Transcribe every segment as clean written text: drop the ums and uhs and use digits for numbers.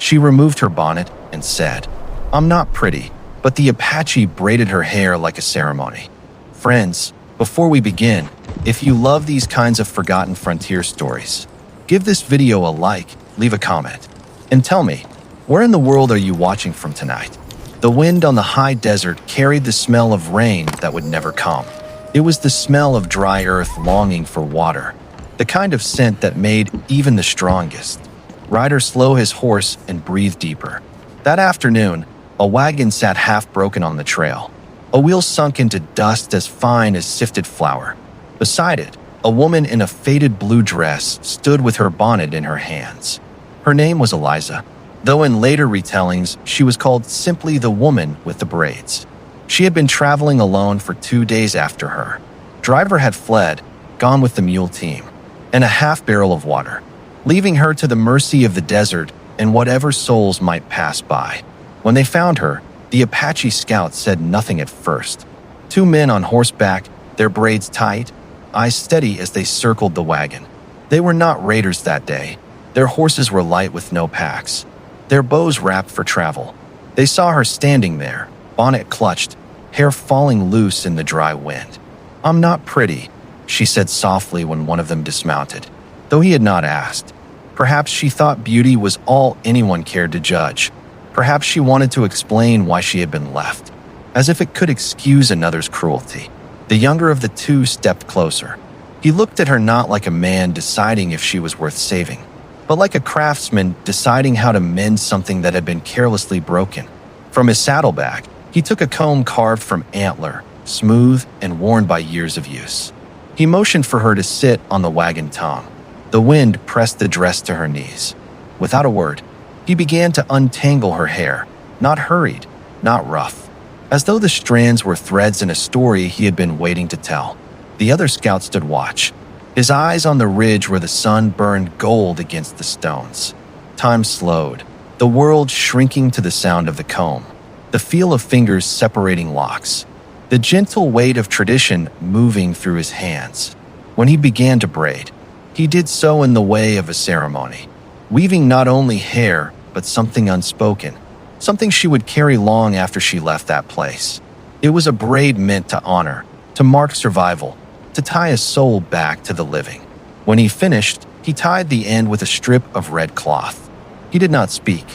She removed her bonnet and said, "I'm not pretty," but the Apache braided her hair like a ceremony. Friends, before we begin, if you love these kinds of forgotten frontier stories, give this video a like, leave a comment, and tell me, where in the world are you watching from tonight? The wind on the high desert carried the smell of rain that would never come. It was the smell of dry earth longing for water, the kind of scent that made even the strongest rider slow his horse and breathe deeper. That afternoon, a wagon sat half-broken on the trail. A wheel sunk into dust as fine as sifted flour. Beside it, a woman in a faded blue dress stood with her bonnet in her hands. Her name was Eliza, though in later retellings she was called simply the woman with the braids. She had been traveling alone for 2 days after her. Driver had fled, gone with the mule team, and a half-barrel of water, leaving her to the mercy of the desert and whatever souls might pass by. When they found her, the Apache scouts said nothing at first. 2 men on horseback, their braids tight, eyes steady as they circled the wagon. They were not raiders that day. Their horses were light with no packs, their bows wrapped for travel. They saw her standing there, bonnet clutched, hair falling loose in the dry wind. "I'm not pretty," she said softly when one of them dismounted, though he had not asked. Perhaps she thought beauty was all anyone cared to judge. Perhaps she wanted to explain why she had been left, as if it could excuse another's cruelty. The younger of the 2 stepped closer. He looked at her not like a man deciding if she was worth saving, but like a craftsman deciding how to mend something that had been carelessly broken. From his saddlebag, he took a comb carved from antler, smooth and worn by years of use. He motioned for her to sit on the wagon tongue. The wind pressed the dress to her knees. Without a word, he began to untangle her hair, not hurried, not rough, as though the strands were threads in a story he had been waiting to tell. The other scout stood watch, his eyes on the ridge where the sun burned gold against the stones. Time slowed, the world shrinking to the sound of the comb, the feel of fingers separating locks, the gentle weight of tradition moving through his hands. When he began to braid, he did so in the way of a ceremony, weaving not only hair, but something unspoken, something she would carry long after she left that place. It was a braid meant to honor, to mark survival, to tie a soul back to the living. When he finished, he tied the end with a strip of red cloth. He did not speak.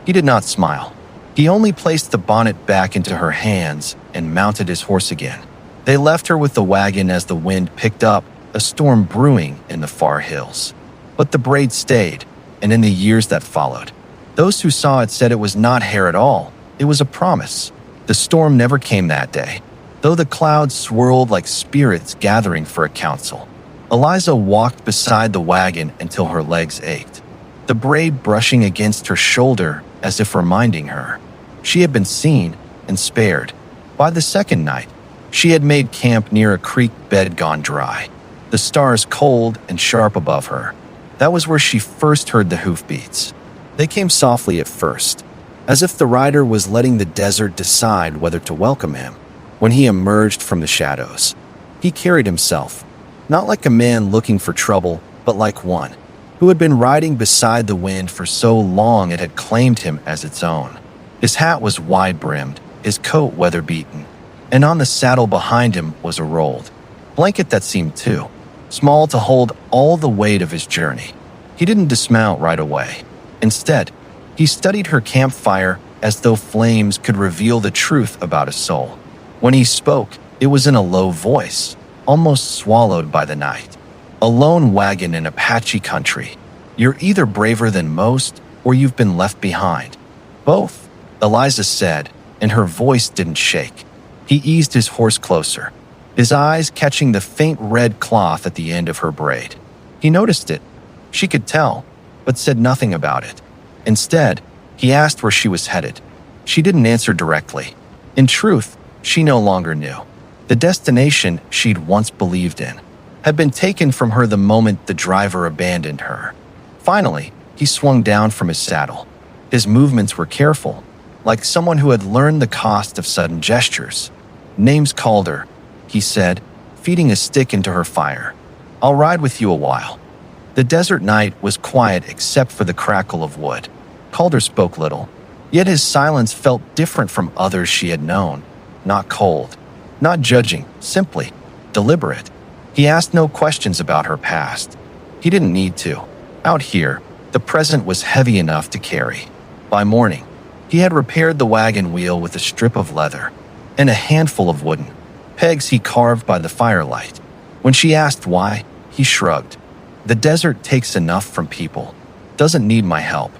He did not smile. He only placed the bonnet back into her hands and mounted his horse again. They left her with the wagon as the wind picked up, a storm brewing in the far hills. But the braid stayed, and in the years that followed, those who saw it said it was not hair at all. It was a promise. The storm never came that day, though the clouds swirled like spirits gathering for a council. Eliza walked beside the wagon until her legs ached, the braid brushing against her shoulder as if reminding her. She had been seen and spared. By the second night, she had made camp near a creek bed gone dry, the stars cold and sharp above her. That was where she first heard the hoofbeats. They came softly at first, as if the rider was letting the desert decide whether to welcome him. When he emerged from the shadows, he carried himself, not like a man looking for trouble, but like one who had been riding beside the wind for so long it had claimed him as its own. His hat was wide-brimmed, his coat weather-beaten, and on the saddle behind him was a rolled blanket that seemed too small to hold all the weight of his journey. He didn't dismount right away. Instead, he studied her campfire as though flames could reveal the truth about a soul. When he spoke, it was in a low voice, almost swallowed by the night. A lone wagon in Apache country. You're either braver than most, or you've been left behind. Both, Eliza said, and her voice didn't shake. He eased his horse closer, his eyes catching the faint red cloth at the end of her braid. He noticed it. She could tell, but said nothing about it. Instead, he asked where she was headed. She didn't answer directly. In truth, she no longer knew. The destination she'd once believed in had been taken from her the moment the driver abandoned her. Finally, he swung down from his saddle. His movements were careful, like someone who had learned the cost of sudden gestures. "Name's Calder," he said, feeding a stick into her fire. "I'll ride with you a while." The desert night was quiet except for the crackle of wood. Calder spoke little, yet his silence felt different from others she had known. Not cold, not judging, simply deliberate. He asked no questions about her past. He didn't need to. Out here, the present was heavy enough to carry. By morning, he had repaired the wagon wheel with a strip of leather and a handful of wooden pegs he carved by the firelight. When she asked why, he shrugged. The desert takes enough from people. Doesn't need my help.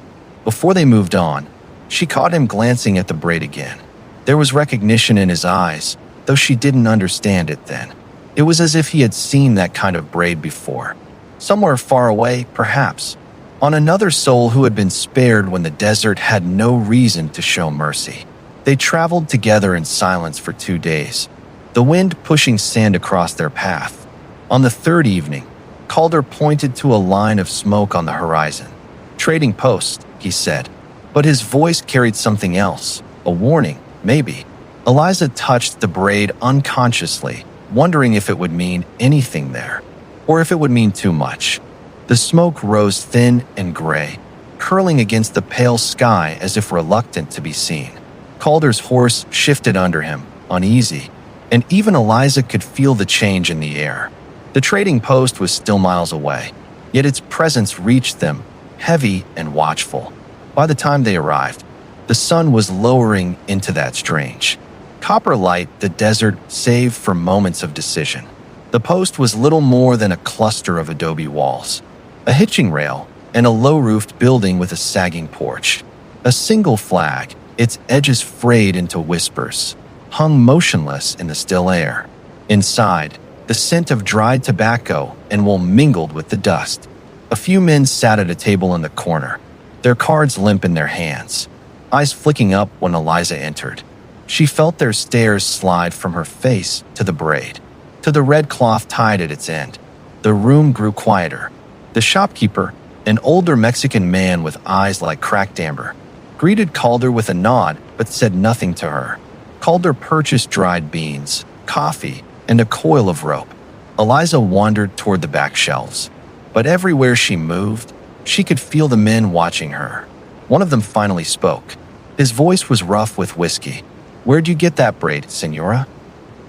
Before they moved on, she caught him glancing at the braid again. There was recognition in his eyes, though she didn't understand it then. It was as if he had seen that kind of braid before. Somewhere far away, perhaps, on another soul who had been spared when the desert had no reason to show mercy. They traveled together in silence for 2 days, the wind pushing sand across their path. On the third evening, Calder pointed to a line of smoke on the horizon. Trading post, he said, but his voice carried something else, a warning, maybe. Eliza touched the braid unconsciously, wondering if it would mean anything there, or if it would mean too much. The smoke rose thin and gray, curling against the pale sky as if reluctant to be seen. Calder's horse shifted under him, uneasy, and even Eliza could feel the change in the air. The trading post was still miles away, yet its presence reached them, heavy and watchful. By the time they arrived, the sun was lowering into that strange copper light the desert saved for moments of decision. The post was little more than a cluster of adobe walls, a hitching rail, and a low-roofed building with a sagging porch. A single flag, its edges frayed into whispers, hung motionless in the still air. Inside, the scent of dried tobacco and wool mingled with the dust. A few men sat at a table in the corner, their cards limp in their hands, eyes flicking up when Eliza entered. She felt their stares slide from her face to the braid, to the red cloth tied at its end. The room grew quieter. The shopkeeper, an older Mexican man with eyes like cracked amber, greeted Calder with a nod but said nothing to her. Calder purchased dried beans, coffee, and a coil of rope. Eliza wandered toward the back shelves, but everywhere she moved, she could feel the men watching her. One of them finally spoke. His voice was rough with whiskey. "Where'd you get that braid, senora?"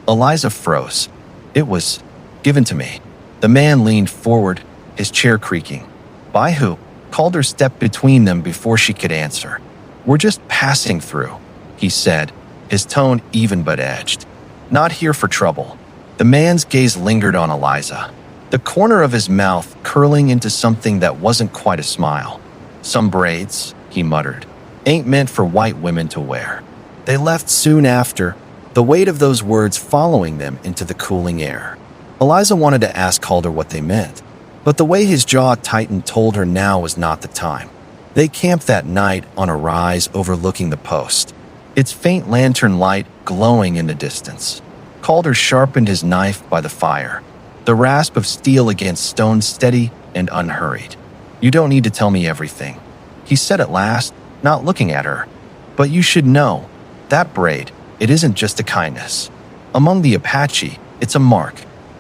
Eliza froze. "It was given to me." The man leaned forward, his chair creaking. "By who?" Calder stepped between them before she could answer. "We're just passing through," he said, his tone even but edged. "Not here for trouble." The man's gaze lingered on Eliza, the corner of his mouth curling into something that wasn't quite a smile. "Some braids," he muttered, "ain't meant for white women to wear." They left soon after, the weight of those words following them into the cooling air. Eliza wanted to ask Calder what they meant, but the way his jaw tightened told her now was not the time. They camped that night on a rise overlooking the post, its faint lantern light glowing in the distance. Calder sharpened his knife by the fire, the rasp of steel against stone steady and unhurried. "You don't need to tell me everything," he said at last, not looking at her. "But you should know, that braid, it isn't just a kindness. Among the Apache, it's a mark.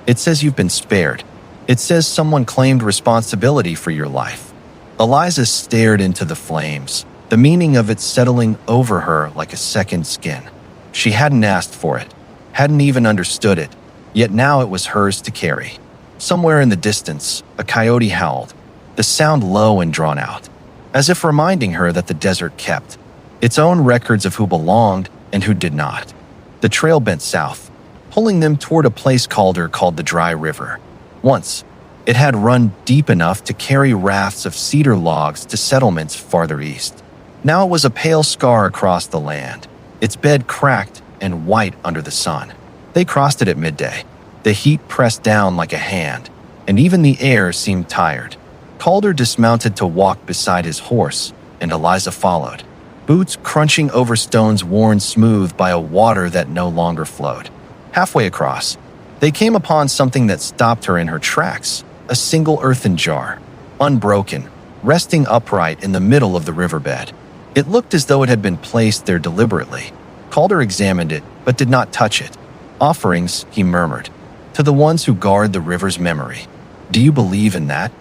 It says you've been spared. It says someone claimed responsibility for your life." Eliza stared into the flames, the meaning of it settling over her like a second skin. She hadn't asked for it, hadn't even understood it, yet now it was hers to carry. Somewhere in the distance, a coyote howled, the sound low and drawn out, as if reminding her that the desert kept its own records of who belonged and who did not. The trail bent south, pulling them toward a place Calder called the Dry River. Once, it had run deep enough to carry rafts of cedar logs to settlements farther east. Now it was a pale scar across the land, its bed cracked and white under the sun. They crossed it at midday. The heat pressed down like a hand, and even the air seemed tired. Calder dismounted to walk beside his horse, and Eliza followed, boots crunching over stones worn smooth by a water that no longer flowed. Halfway across, they came upon something that stopped her in her tracks, a single earthen jar, unbroken, resting upright in the middle of the riverbed. It looked as though it had been placed there deliberately. Calder examined it, but did not touch it. "Offerings," he murmured, "to the ones who guard the river's memory. Do you believe in that?"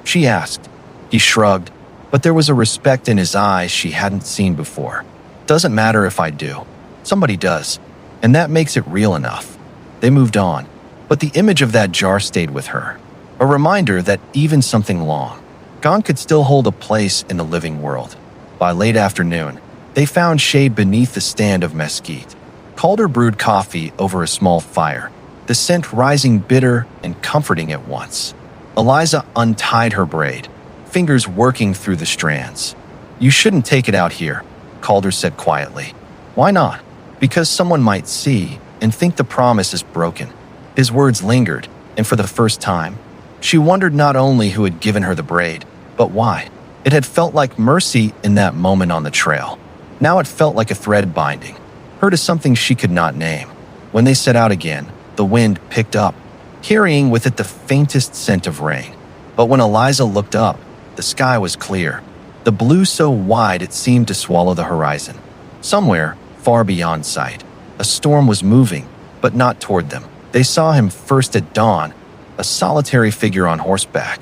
She asked. He shrugged, but there was a respect in his eyes she hadn't seen before. Doesn't matter if I do. Somebody does, and that makes it real enough. They moved on, but the image of that jar stayed with her. A reminder that even something long gone could still hold a place in the living world. By late afternoon, they found shade beneath the stand of mesquite. Calder brewed coffee over a small fire, the scent rising bitter and comforting at once. Eliza untied her braid, fingers working through the strands. "You shouldn't take it out here," Calder said quietly. "Why not?" "Because someone might see and think the promise is broken." His words lingered, and for the first time, she wondered not only who had given her the braid, but why. It had felt like mercy in that moment on the trail. Now it felt like a thread binding, her to something she could not name. When they set out again, the wind picked up, carrying with it the faintest scent of rain. But when Eliza looked up, the sky was clear, the blue so wide it seemed to swallow the horizon. Somewhere, far beyond sight, a storm was moving, but not toward them. They saw him first at dawn, a solitary figure on horseback,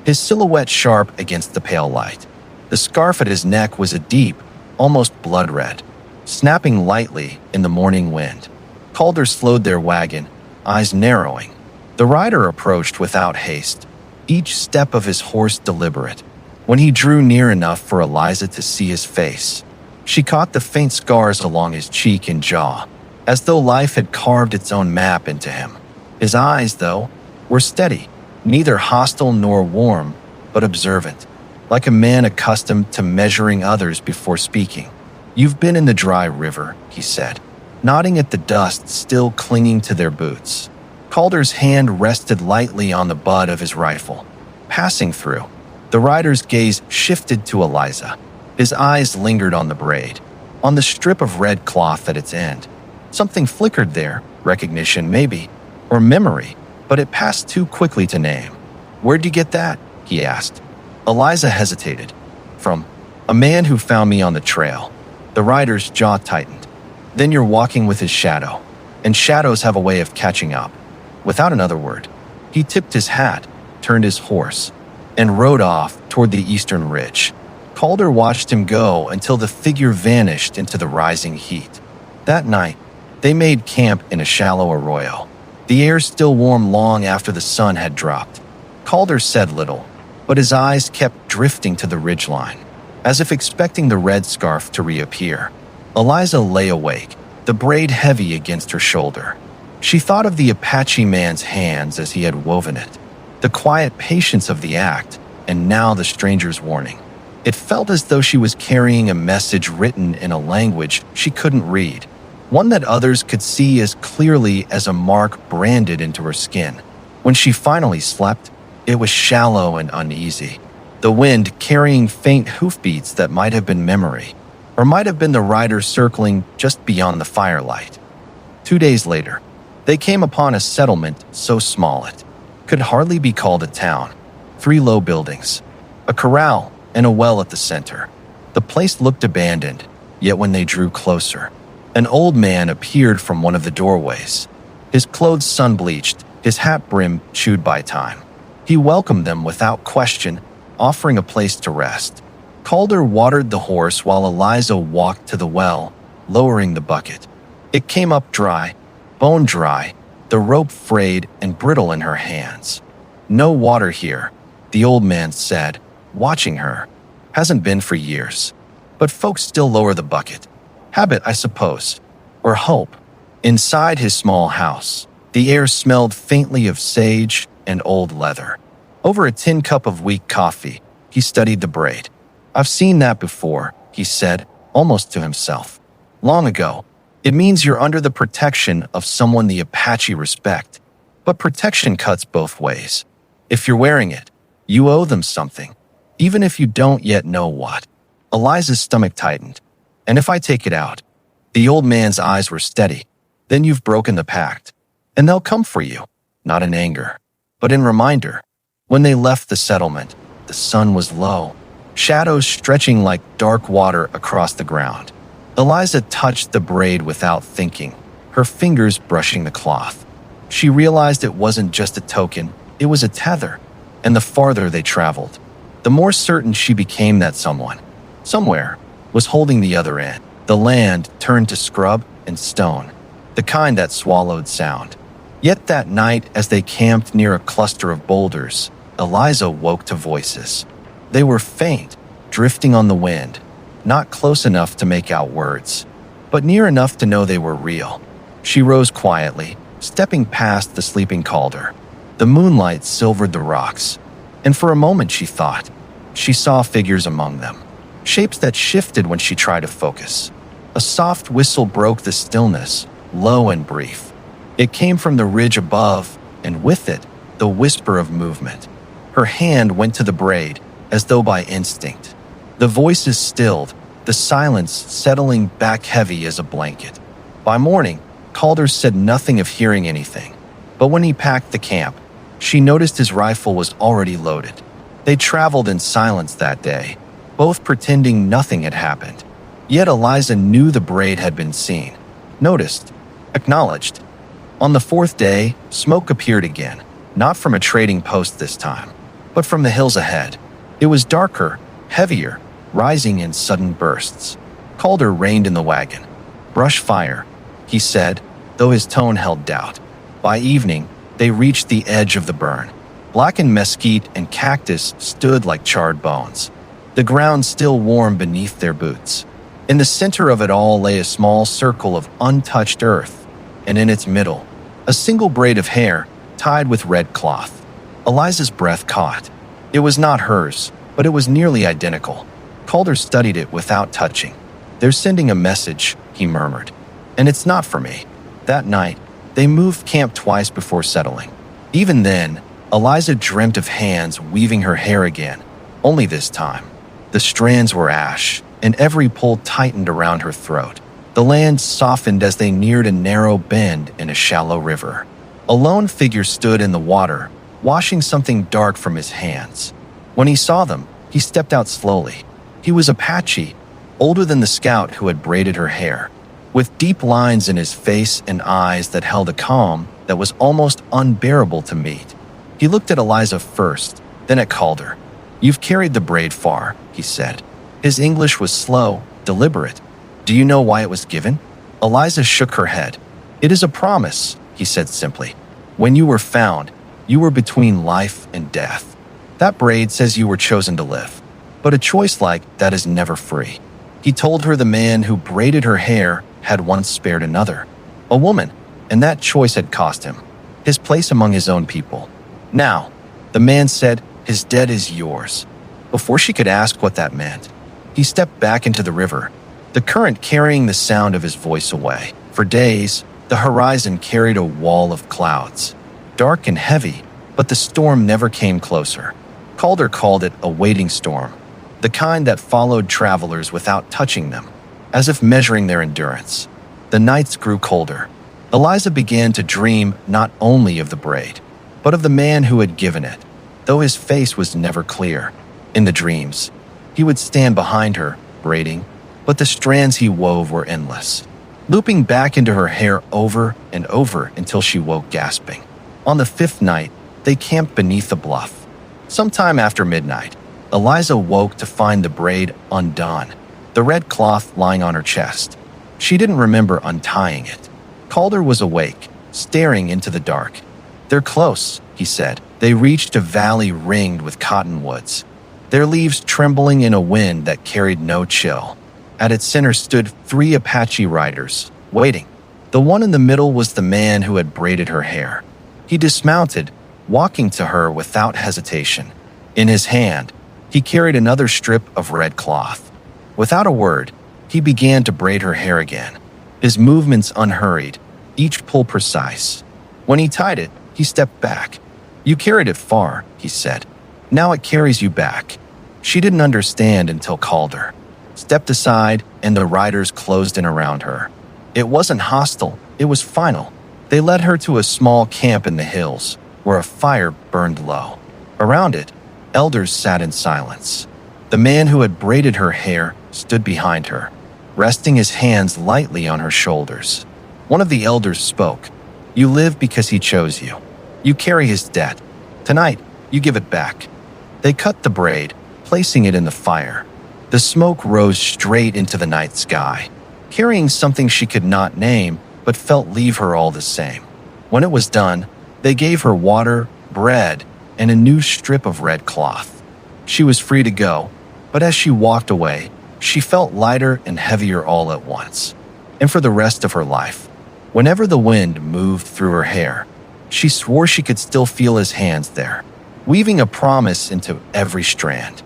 his silhouette sharp against the pale light. The scarf at his neck was a deep, almost blood red, snapping lightly in the morning wind. Calder slowed their wagon, eyes narrowing. The rider approached without haste, each step of his horse deliberate. When he drew near enough for Eliza to see his face, she caught the faint scars along his cheek and jaw, as though life had carved its own map into him. His eyes, though, were steady, neither hostile nor warm, but observant, like a man accustomed to measuring others before speaking. "You've been in the dry river," he said, nodding at the dust still clinging to their boots. Calder's hand rested lightly on the butt of his rifle. Passing through, the rider's gaze shifted to Eliza. His eyes lingered on the braid, on the strip of red cloth at its end. Something flickered there, recognition maybe, or memory, but it passed too quickly to name. "Where'd you get that?" he asked. Eliza hesitated. "From a man who found me on the trail." The rider's jaw tightened. "Then you're walking with his shadow, and shadows have a way of catching up." Without another word, he tipped his hat, turned his horse, and rode off toward the eastern ridge. Calder watched him go until the figure vanished into the rising heat. That night, they made camp in a shallow arroyo, the air still warm long after the sun had dropped. Calder said little, but his eyes kept drifting to the ridgeline, as if expecting the red scarf to reappear. Eliza lay awake, the braid heavy against her shoulder. She thought of the Apache man's hands as he had woven it, the quiet patience of the act, and now the stranger's warning. It felt as though she was carrying a message written in a language she couldn't read, one that others could see as clearly as a mark branded into her skin. When she finally slept, it was shallow and uneasy, the wind carrying faint hoofbeats that might have been memory, or might have been the rider circling just beyond the firelight. 2 days later, they came upon a settlement so small it could hardly be called a town. 3 low buildings, a corral, and a well at the center. The place looked abandoned, yet when they drew closer, an old man appeared from one of the doorways, his clothes sun-bleached, his hat brim chewed by time. He welcomed them without question, offering a place to rest. Calder watered the horse while Eliza walked to the well, lowering the bucket. It came up dry, bone dry, the rope frayed and brittle in her hands. "No water here," the old man said, watching her. "Hasn't been for years. But folks still lower the bucket. Habit, I suppose. Or hope." Inside his small house, the air smelled faintly of sage and old leather. Over a tin cup of weak coffee, he studied the braid. "I've seen that before," he said, almost to himself. "Long ago. It means you're under the protection of someone the Apache respect. But protection cuts both ways. If you're wearing it, you owe them something, even if you don't yet know what." Eliza's stomach tightened. "And if I take it out?" The old man's eyes were steady. "Then you've broken the pact, and they'll come for you, not in anger, but in reminder." When they left the settlement, the sun was low, shadows stretching like dark water across the ground. Eliza touched the braid without thinking, her fingers brushing the cloth. She realized it wasn't just a token, it was a tether, and the farther they traveled, the the more certain she became that someone, somewhere, was holding the other end. The land turned to scrub and stone, the kind that swallowed sound. Yet that night, as they camped near a cluster of boulders, Eliza woke to voices. They were faint, drifting on the wind, not close enough to make out words, but near enough to know they were real. She rose quietly, stepping past the sleeping Calder. The moonlight silvered the rocks, and for a moment she thought. She saw figures among them, shapes that shifted when she tried to focus. A soft whistle broke the stillness, low and brief. It came from the ridge above, and with it, the whisper of movement. Her hand went to the braid, as though by instinct. The voices stilled, the silence settling back heavy as a blanket. By morning, Calder said nothing of hearing anything, but when he packed the camp, she noticed his rifle was already loaded. They traveled in silence that day, both pretending nothing had happened. Yet Eliza knew the braid had been seen, noticed, acknowledged. On the fourth day, smoke appeared again, not from a trading post this time, but from the hills ahead. It was darker, heavier, rising in sudden bursts. Calder reined in the wagon. "Brush fire," he said, though his tone held doubt. By evening, they reached the edge of the burn. Blackened mesquite and cactus stood like charred bones, the ground still warm beneath their boots. In the center of it all lay a small circle of untouched earth, and in its middle, a single braid of hair tied with red cloth. Eliza's breath caught. It was not hers, but it was nearly identical. Calder studied it without touching. "They're sending a message," he murmured. "And it's not for me." That night, they moved camp twice before settling. Even then, Eliza dreamt of hands weaving her hair again, only this time. The strands were ash, and every pull tightened around her throat. The land softened as they neared a narrow bend in a shallow river. A lone figure stood in the water, washing something dark from his hands. When he saw them, he stepped out slowly. He was Apache, older than the scout who had braided her hair, with deep lines in his face and eyes that held a calm that was almost unbearable to meet. He looked at Eliza first, then at Calder. "You've carried the braid far," he said. His English was slow, deliberate. "Do you know why it was given?" Eliza shook her head. "It is a promise," he said simply. "When you were found, you were between life and death. That braid says you were chosen to live, but a choice like that is never free." He told her the man who braided her hair had once spared another, a woman, and that choice had cost him his place among his own people. "Now," the man said, "his debt is yours." Before she could ask what that meant, he stepped back into the river, the current carrying the sound of his voice away. For days, the horizon carried a wall of clouds, dark and heavy, but the storm never came closer. Calder called it a waiting storm, the kind that followed travelers without touching them, as if measuring their endurance. The nights grew colder. Eliza began to dream not only of the braid, but of the man who had given it, though his face was never clear. In the dreams, he would stand behind her, braiding, but the strands he wove were endless, looping back into her hair over and over until she woke gasping. On the fifth night, they camped beneath the bluff. Sometime after midnight, Eliza woke to find the braid undone, the red cloth lying on her chest. She didn't remember untying it. Calder was awake, staring into the dark. "They're close," he said. They reached a valley ringed with cottonwoods, their leaves trembling in a wind that carried no chill. At its center stood 3 Apache riders, waiting. The one in the middle was the man who had braided her hair. He dismounted, walking to her without hesitation. In his hand, he carried another strip of red cloth. Without a word, he began to braid her hair again, his movements unhurried, each pull precise. When he tied it, he stepped back. "You carried it far," he said. "Now it carries you back." She didn't understand until Calder stepped aside and the riders closed in around her. It wasn't hostile, it was final. They led her to a small camp in the hills, where a fire burned low. Around it, elders sat in silence. The man who had braided her hair stood behind her, resting his hands lightly on her shoulders. One of the elders spoke. "You live because he chose you. You carry his debt. Tonight, you give it back." They cut the braid, placing it in the fire. The smoke rose straight into the night sky, carrying something she could not name but felt leave her all the same. When it was done, they gave her water, bread, and a new strip of red cloth. She was free to go, but as she walked away, she felt lighter and heavier all at once. And for the rest of her life, whenever the wind moved through her hair, she swore she could still feel his hands there, weaving a promise into every strand.